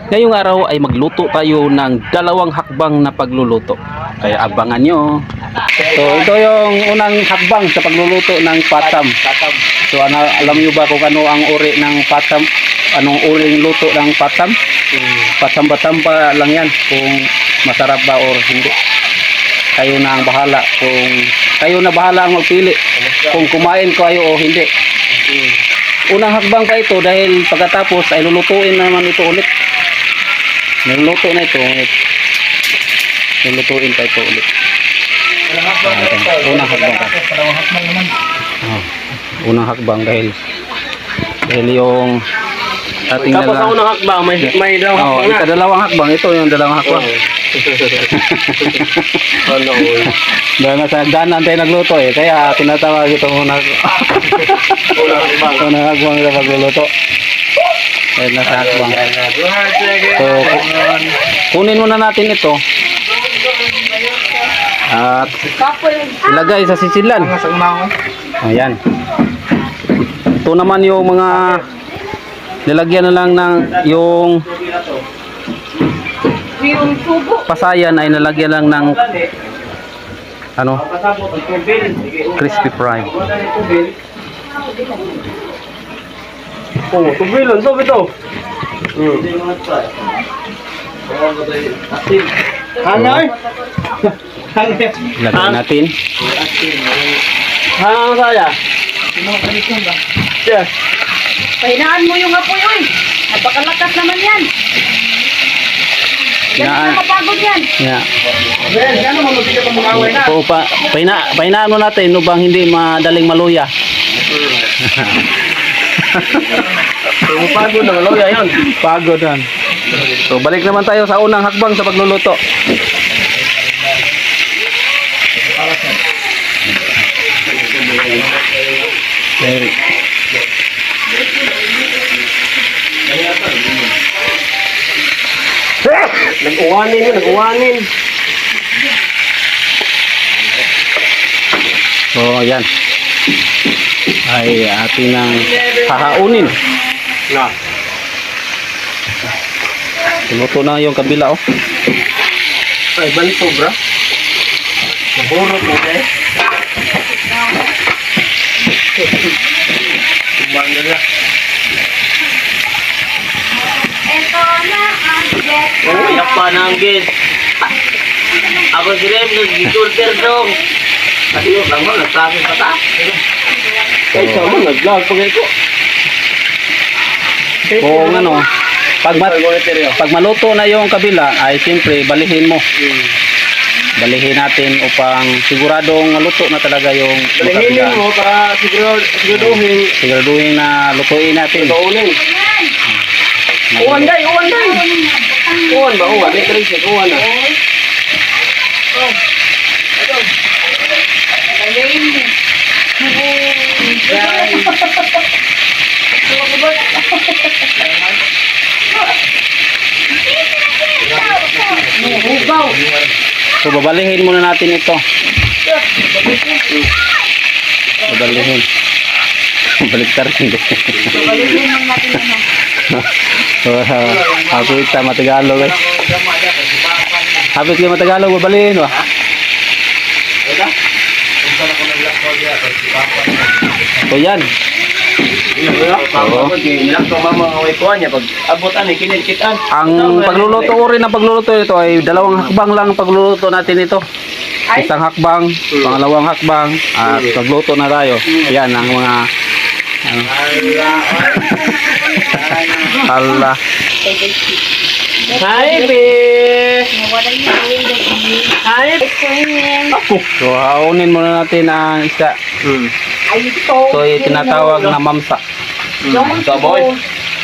Ngayong araw ay magluto tayo ng dalawang hakbang na pagluluto. Kaya abangan nyo. So ito yung unang hakbang sa pagluluto ng patam. So alam nyo ba kung ano ang uri ng patam? Anong uring luto ng patam? Patam-patam pa lang yan kung masarap ba or hindi. Kayo na ang bahala. Kung kayo na bahala ang magpili kung kumain kayo o hindi. Unang hakbang pa ito dahil pagkatapos ay lulutuin naman ito ulit. Niluluto na ito ulit. Nilulutuin pa ito ulit. Unang hakbang pa. Unang hakbang dahil yung ating tapos sa unang hakbang may dalawang hakbang na. Dalawang hakbang. Ito yung dalawang hakbang. Ano dahil nasa hagdanan tayo nagluto kaya tinatawag ito unang hakbang sa pagluluto. Dahil nasa hakbang. So kunin muna natin ito at ilagay sa sisilan. Ayan. Ito naman yung mga nilagyan na lang ng yung pasayan ay nalagyan lang ng ano, crispy fry. Oh, tubilon so ito. Hanay. Lagyan natin. Hanay saya. Yeah. Pahinaan mo yung apoy, oy. Napakalakas naman yan. Ganun na mapagod yan. Yeah. Ano mo magiging ka mag-away na? So, pahinaan mo natin no bang hindi madaling maluya. Pagod na maloya yun. Pagod yan. So balik naman tayo sa unang hakbang sa pagluluto. Okay. Nag-uwanin yun, nag-uwanin. So ayan. Ay ating nang hahaunin. Na. Luto na yung kabila oh. Ay, banto bra. Maburot mo eh. Banda na. Ito na ang get. Oh, yak pa na ang git. Ako si Rem, nag-giturter dong. At yun, lang mo, nagsabi pa ta. Ay, sama, nag-vlog pa ngayon ko. Kung ano, pag maluto na yung kabila ay siyempre balihin mo. Balihin natin upang siguradong maluto na talaga yung Balihinin mo para siguraduhin na lutuin natin. Lutuin. Uwan day, uwan day. Uwan ba, uwan? Ito rin siya, uwan na. So babalihin muna natin ito. Babalihin. Baliktar hindi. Balikin lang natin ano. So hapit sa Matagalog eh. Hapit ka Matagalog babalihin ba? So yan. Ang pagluluto ko rin ng pagluluto ito ay dalawang hakbang lang ang pagluluto natin ito. Isang hakbang, pangalawang hakbang, at pagluto na tayo. Yan ang mga hala. Hi, be. Hi. So haunin muna natin ang isda. Ay, ito. So tinatawag na mamsa. So, boy.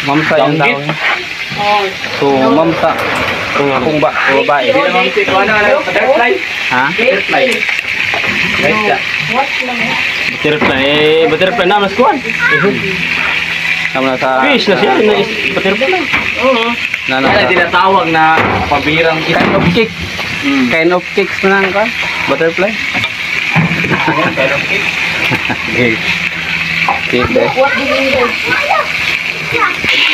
Mamsa yung tawag niya. So mamsa. Kung babae. Butterfly. Ha? Butterfly. What lang yan? Butterfly. Butterfly na, mas kuwan. Tama na sa Fish na siya. Butterfly na. Oo. Kaya tinatawag na pabirang kind of cake. Kind of cakes na lang ka? Butterfly? Kind of cake. Okay. Cake eh. What do you mean?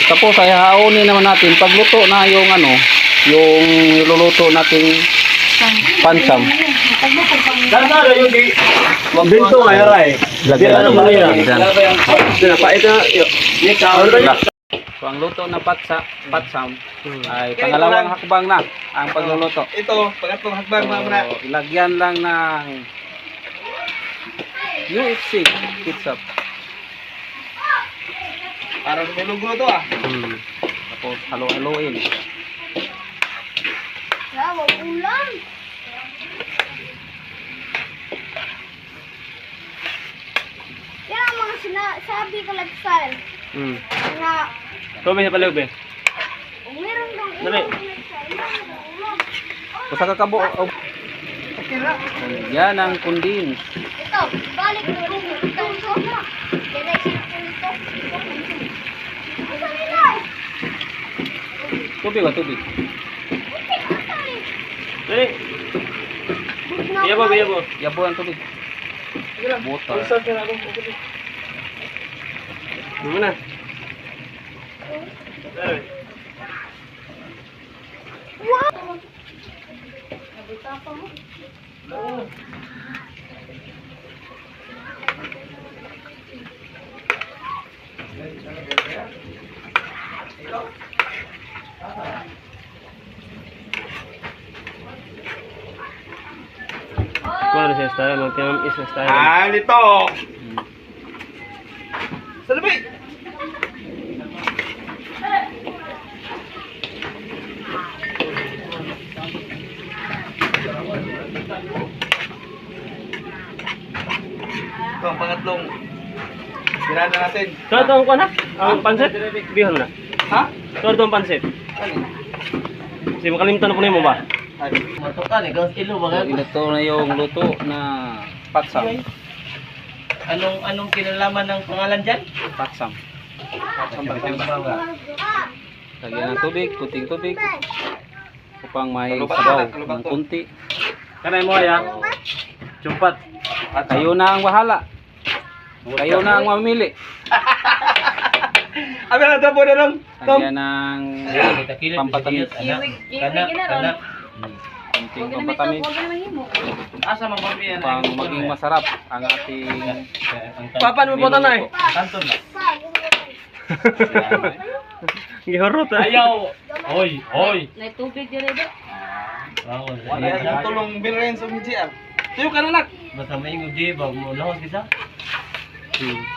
Tapos ay haunin naman natin pagluto na yung ano, yung niluluto nating pansam. Dada yung di. Binto nga ray. Lagyan Ano natin ba yan? dyan. Pinapait na. Ni kaon ba? So ang luto na patsam ay pangalawang hakbang na ang pagluluto. Ito, pangatlong hakbang So, ilagyan lang ng UFC ketchup. Para lumilugro to ah. Tapos halo-haloin. Yan ang mga sinasabi ko lifestyle. Na, Tobe sa palog be. kung meron dong Dali. Basta kakabo. Yan ang kundin. ito, balik mo rin. Ito, ito. Yan ay cellphone ito. Ito nila. Tubig o tubig. Dali. Yabo. Yabo ang tubig. Buta. Mana? Wow! Nabita pa mo. Kuno siya style, magtinam isa style. Ah, nito. Salabi. Ito ang pangatlong tirahan na natin. Ito ang kuha na? Ang pansit? Bihon na. Ha? Ito ang pansit. Kasi makalimutan ko na mo ba? Matukan, ikaw kilo So, ito na yung luto na patsam. Anong kinalaman ng pangalan dyan? Patsam. Lagyan ng tubig, kunting tubig. Upang may sabaw ng kunti. Kanay mo ya. Jumpat. At kayo na ang bahala. Kayo na ang mamili. Abi na tapo na lang. Lagyan ng pampatamis. Kana. Kunting pampatamis. Asa man mami yan? Upang maging masarap ang ating Papa mo botan na eh. niluluto. Kanton na. Gihorot ah. Ayaw. Oy. May tubig din ito. Wala yung tulong bilhin sa MGR. Tuyo ka na nak. Basta may ngudi ba mo lahos bisa?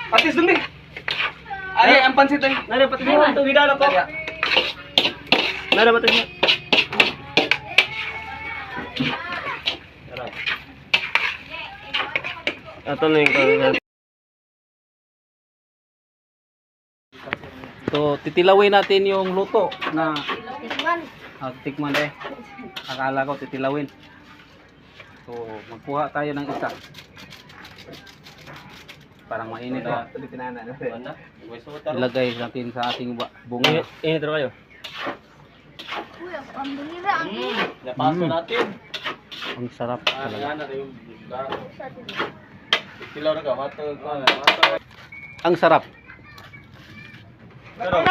Patis dumi. Ari ang pansit ay. Nara patis mo to gidala ko. Nara patis mo. Ato na yung So, titilawin natin yung luto na Tikman. tikman eh. Akala ko titilawin. So, magkuha tayo ng isa. Parang mainit ah. Ilagay natin sa ating bunga. Ini terus kayo. Uy, ang bumira. Ang Napaso natin. Ang sarap talaga. Kilaw na ka, mato. Ang sarap. Pero